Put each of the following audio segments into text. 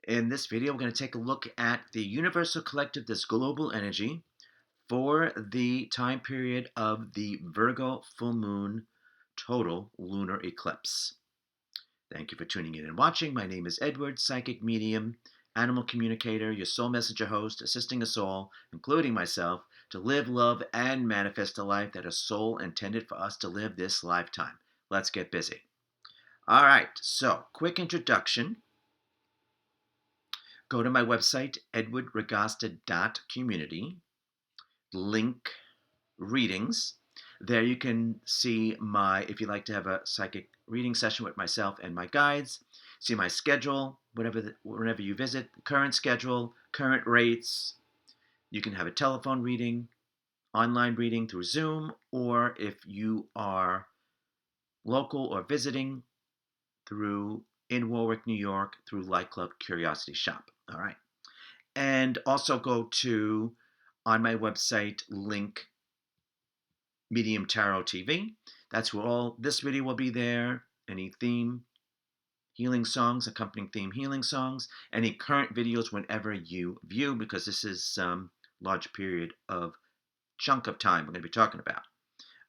In this video, we're going to take a look at the universal collective, this global energy, for the time period of the Virgo full moon total lunar eclipse. Thank you for tuning in and watching. My name is Edward, psychic medium, animal communicator, your soul messenger host, assisting us all, including myself, to live, love, and manifest a life that a soul intended for us to live this lifetime. Let's get busy. All right, so quick introduction. Go to my website, edwardragosta.community, link readings. There you can see if you'd like to have a psychic reading session with myself and my guides, see my schedule, whenever you visit, current schedule, current rates. You can have a telephone reading, online reading through Zoom, or if you are local or visiting in Warwick, New York, through Light Club Curiosity Shop. All right. And also go to, on my website, link Medium Tarot TV. That's where all this video will be there. Any theme healing songs, accompanying theme healing songs, any current videos whenever you view, because this is some large period of chunk of time we're going to be talking about.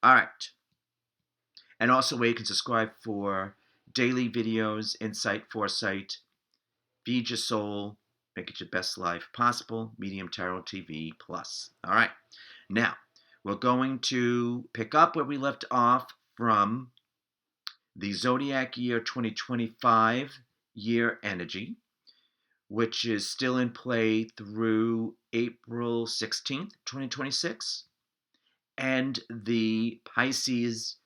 All right. And also where you can subscribe for daily videos, insight, foresight, feed your soul, make it your best life possible, Medium Tarot TV Plus. All right. Now, we're going to pick up where we left off from the Zodiac year 2025 year energy, which is still in play through April 16th, 2026, and the Pisces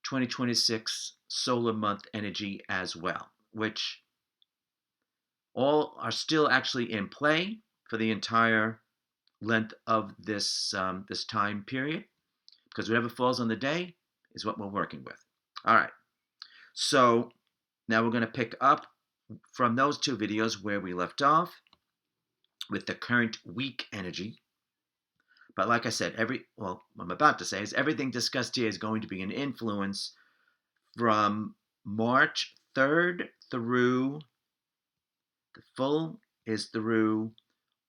2026 solar month energy as well, which all are still actually in play for the entire length of this time period, because whatever falls on the day is what we're working with. All right. So now we're going to pick up from those two videos where we left off with the current week energy. But like I said, what I'm about to say is everything discussed here is going to be an influence from March 3rd through through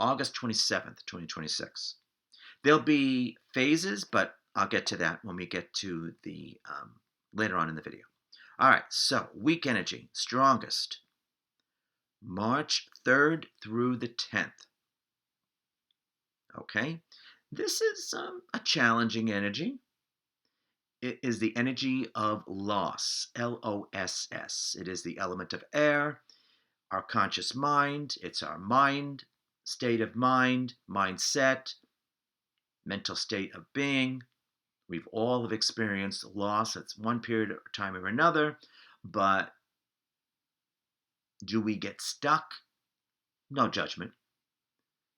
August 27th, 2026. There'll be phases, but I'll get to that when we get to the later on in the video. All right, so week energy, strongest, March 3rd through the 10th. Okay, this is a challenging energy. It is the energy of loss, Loss. It is the element of air, our conscious mind. It's our mind, state of mind, mindset, mental state of being. We've all have experienced loss at one period of time or another, but do we get stuck? No judgment.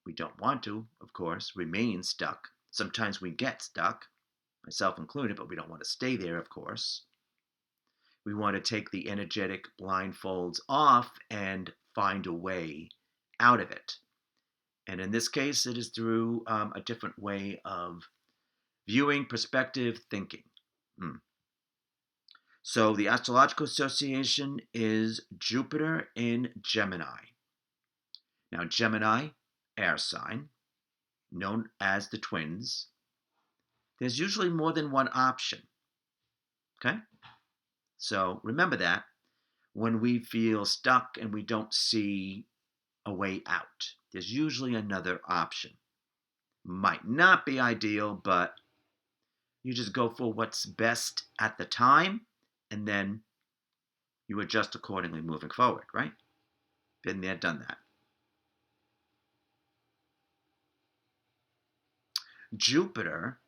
We don't want to, of course, remain stuck. Sometimes we get stuck, myself included, but we don't want to stay there, of course. We want to take the energetic blindfolds off and find a way out of it. And in this case, it is through a different way of viewing, perspective, thinking. So the Astrological Association is Jupiter in Gemini. Now, Gemini, air sign, known as the twins. There's usually more than one option. Okay? So remember that when we feel stuck and we don't see a way out, there's usually another option. Might not be ideal, but you just go for what's best at the time, and then you adjust accordingly moving forward, right? Been there, done that. Jupiter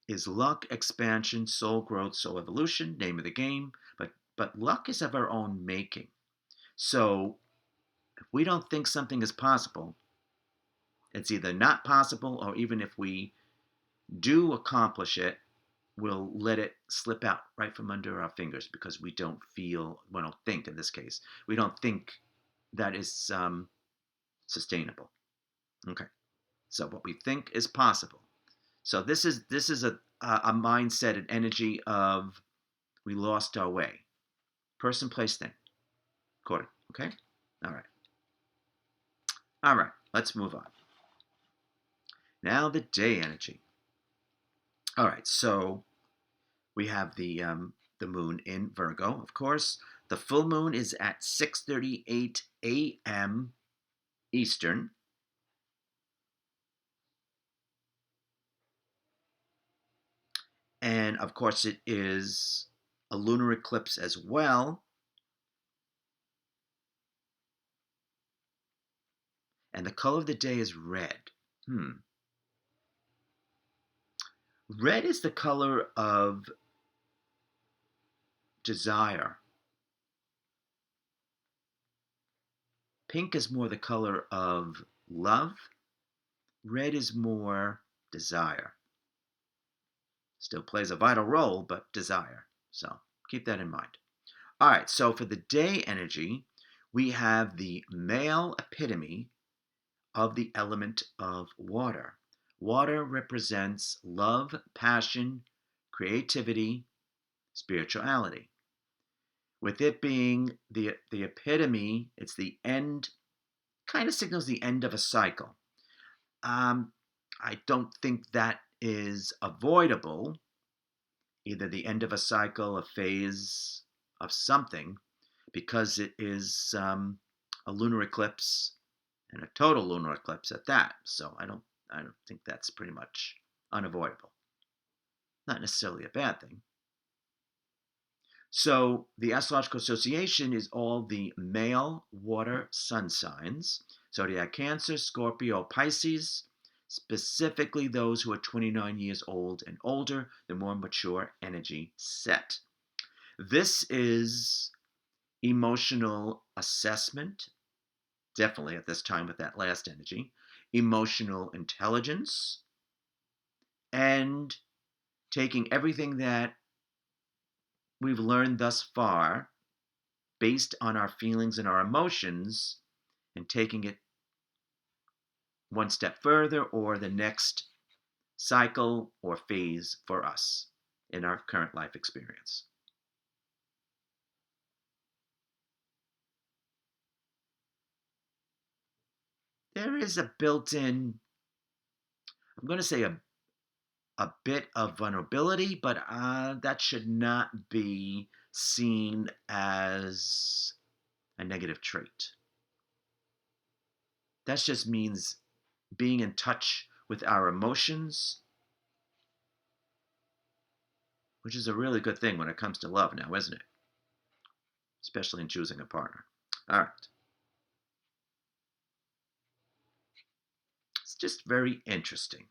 is luck, expansion, soul growth, soul evolution, name of the game, but luck is of our own making. So if we don't think something is possible, it's either not possible, or even if we do accomplish it, we'll let it slip out right from under our fingers because we don't think in this case, we don't think that is sustainable. Okay, so what we think is possible. So this is a mindset and energy of we lost our way. Person, place, thing. According. Okay? All right. All right, let's move on. Now the day energy. All right, so we have the moon in Virgo, of course. The full moon is at 6:38 a.m. Eastern. And of course, it is a lunar eclipse as well. And the color of the day is red. Red is the color of desire. Pink is more the color of love. Red is more desire. Still plays a vital role, but desire. So keep that in mind. All right, so for the day energy, we have the male epitome of the element of water. Water represents love, passion, creativity, spirituality. With it being the epitome, it's the end, kind of signals the end of a cycle. I don't think that is avoidable, either the end of a cycle, a phase of something, because it is a lunar eclipse and a total lunar eclipse at that. So I don't think that's pretty much unavoidable. Not necessarily a bad thing. So the Astrological Association is all the male water sun signs: Zodiac Cancer, Scorpio, Pisces, specifically those who are 29 years old and older, the more mature energy set. This is emotional assessment, definitely at this time with that last energy, emotional intelligence, and taking everything that we've learned thus far based on our feelings and our emotions and taking it one step further or the next cycle or phase for us in our current life experience. There is a built in, I'm going to say a bit of vulnerability, but that should not be seen as a negative trait. That just means being in touch with our emotions, which is a really good thing when it comes to love now, isn't it? Especially in choosing a partner. All right. It's just very interesting.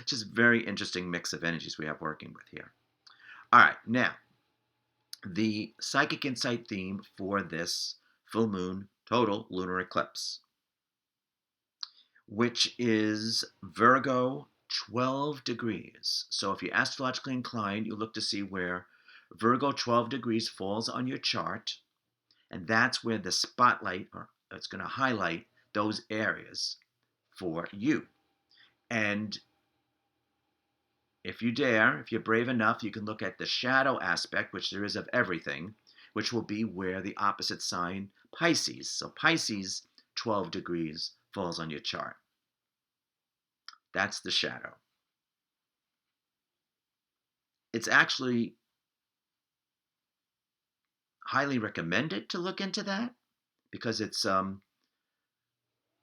Just very interesting mix of energies we have working with here. All right, now, the psychic insight theme for this full moon total lunar eclipse, which is Virgo 12 degrees. So if you're astrologically inclined, you look to see where Virgo 12 degrees falls on your chart, and that's where the spotlight, or it's going to highlight those areas for you. And if you dare, if you're brave enough, you can look at the shadow aspect, which there is of everything, which will be where the opposite sign, Pisces. So Pisces, 12 degrees, falls on your chart. That's the shadow. It's actually highly recommended to look into that because it's a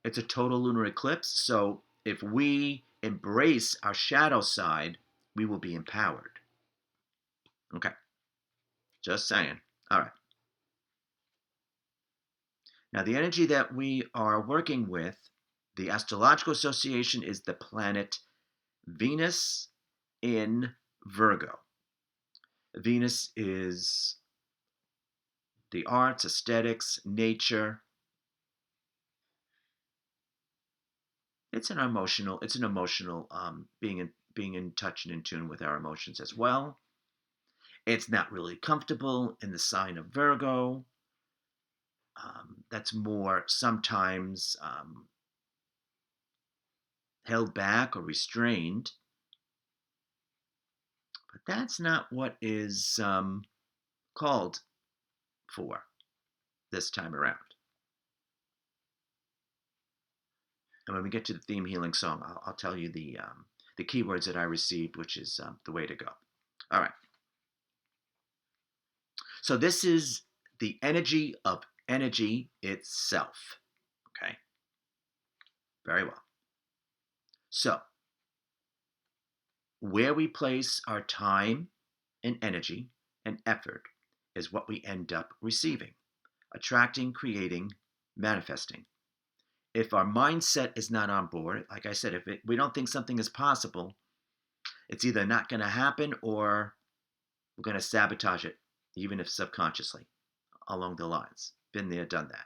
total lunar eclipse. So if we embrace our shadow side, we will be empowered. Okay, just saying. All right. Now, the energy that we are working with, the Astrological Association, is the planet Venus in Virgo. Venus is the arts, aesthetics, nature. It's an emotional being in touch and in tune with our emotions as well. It's not really comfortable in the sign of Virgo. That's more sometimes held back or restrained. But that's not what is called for this time around. And when we get to the theme healing song, I'll tell you the keywords that I received, which is the way to go. All right. So this is the energy of energy itself. Okay. Very well. So where we place our time and energy and effort is what we end up receiving, attracting, creating, manifesting. If our mindset is not on board, like I said, we don't think something is possible, it's either not going to happen or we're going to sabotage it, even if subconsciously, along the lines. Been there, done that.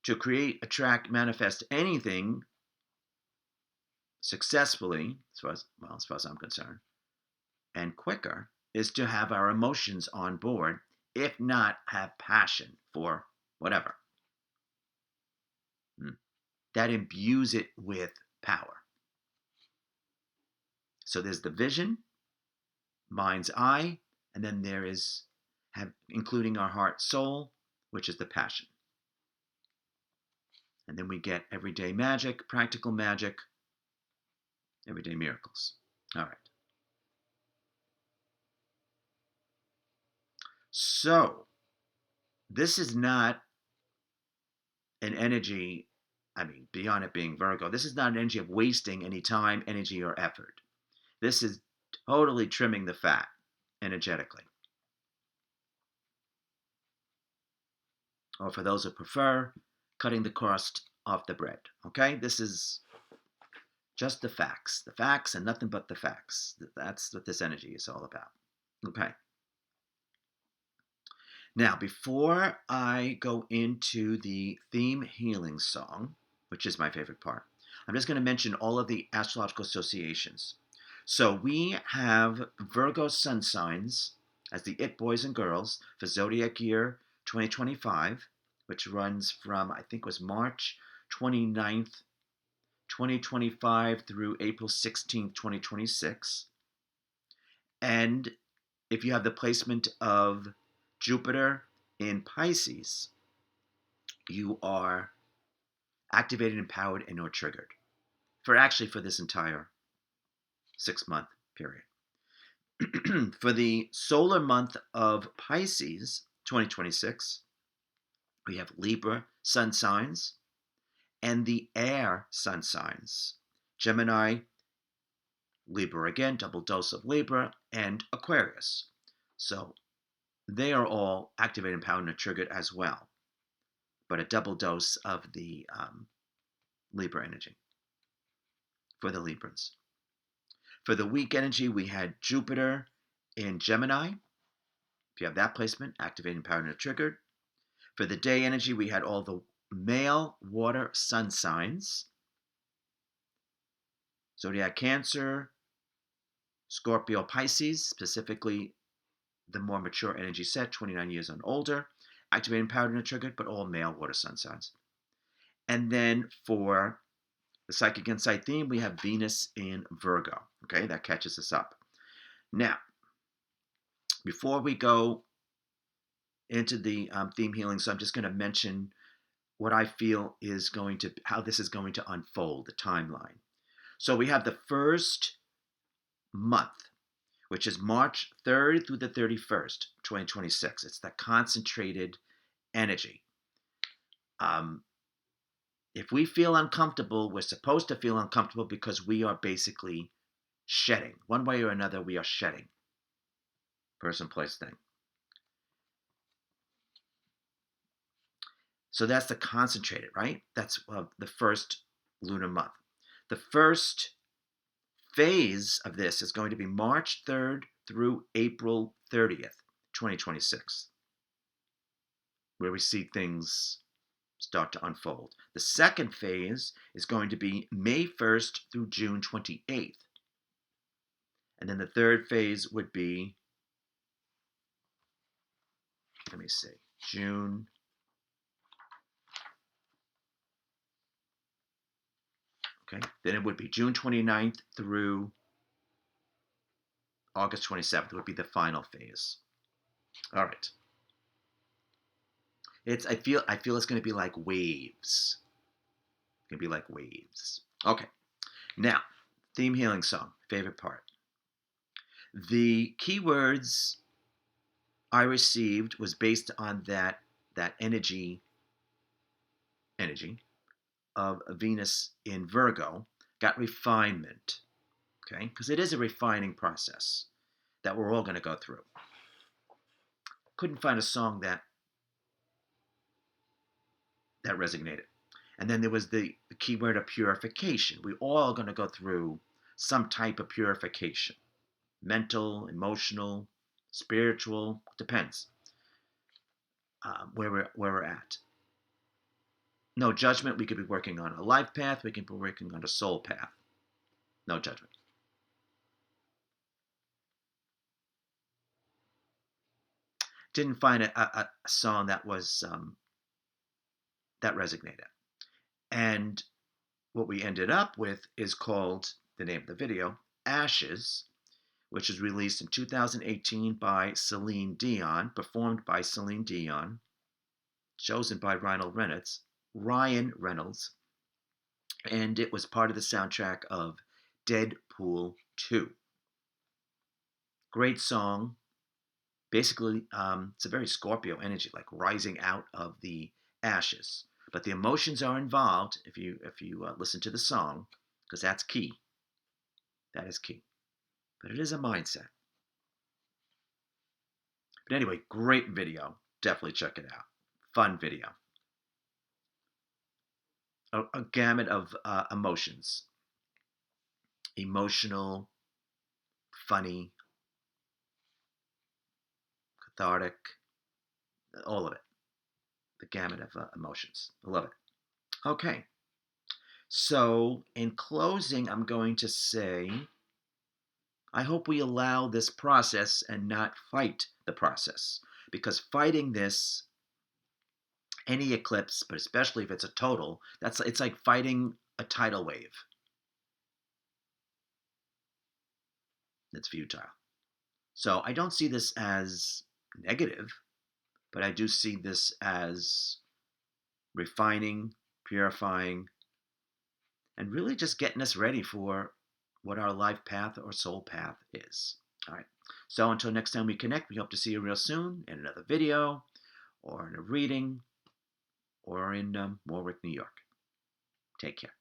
To create, attract, manifest anything successfully, as far as I'm concerned, and quicker, is to have our emotions on board, if not have passion for whatever. That imbues it with power. So there's the vision, mind's eye, and then there is including our heart, soul, which is the passion. And then we get everyday magic, practical magic, everyday miracles. All right. So this is not an energy, beyond it being Virgo, this is not an energy of wasting any time, energy, or effort. This is totally trimming the fat energetically. Or for those who prefer, cutting the crust off the bread. Okay? This is just the facts and nothing but the facts. That's what this energy is all about. Okay. Now, before I go into the theme healing song, which is my favorite part, I'm just going to mention all of the astrological associations. So we have Virgo sun signs as the it boys and girls for Zodiac year 2025, which runs from, I think it was March 29th, 2025 through April 16th, 2026. And if you have the placement of Jupiter in Pisces, you are activated, empowered, and or triggered for this entire 6-month period. For the solar month of Pisces 2026, we have Libra sun signs and the air sun signs. Gemini, Libra again, double dose of Libra, and Aquarius. So they are all activated, empowered, and triggered as well, but a double dose of the Libra energy for the Librans. For the week energy, we had Jupiter in Gemini. If you have that placement, activated, empowered, and triggered. For the day energy, we had all the male water sun signs. Zodiac Cancer, Scorpio, Pisces, specifically the more mature energy set, 29 years and older, activated, empowered, and triggered, but all male water sun signs. And then for the Psychic Insight theme, we have Venus in Virgo. Okay, that catches us up. Now, before we go into the theme healing, so I'm just going to mention what I feel is how this is going to unfold, the timeline. So we have the first month, which is March 3rd through the 31st, 2026. It's the concentrated energy. If we feel uncomfortable, we're supposed to feel uncomfortable because we are basically shedding. One way or another, we are shedding. Person, place, thing. So that's the concentrated, right? That's the first lunar month. The first phase of this is going to be March 3rd through April 30th, 2026, where we see things start to unfold. The second phase is going to be May 1st through June 28th. And then the third phase would be, June. Okay, then it would be June 29th through August 27th would be the final phase. All right. I feel it's going to be like waves. It's going to be like waves. Okay. Now, theme healing song, favorite part. The keywords I received was based on that energy of Venus in Virgo. Got refinement, okay? Because it is a refining process that we're all going to go through. Couldn't find a song that resonated. And then there was the keyword of purification. We all going to go through some type of purification. Mental, emotional, spiritual, depends where we're at. No judgment. We could be working on a life path. We can be working on a soul path. No judgment. Didn't find a song that was that resonated. And what we ended up with is called, the name of the video, Ashes, which was released in 2018 by Celine Dion, performed by Celine Dion, chosen by Ryan Reynolds, and it was part of the soundtrack of Deadpool 2. Great song. Basically, it's a very Scorpio energy, like rising out of the ashes. But the emotions are involved if you listen to the song, because that's key. That is key. But it is a mindset. But anyway, great video. Definitely check it out. Fun video. A gamut of emotions. Emotional, funny, cathartic, all of it. The gamut of emotions. I love it. Okay. So, in closing, I'm going to say I hope we allow this process and not fight the process. Because fighting this, any eclipse, but especially if it's a total, it's like fighting a tidal wave. It's futile. So I don't see this as negative, but I do see this as refining, purifying, and really just getting us ready for what our life path or soul path is. All right. So until next time we connect, we hope to see you real soon in another video or in a reading or in Warwick, New York. Take care.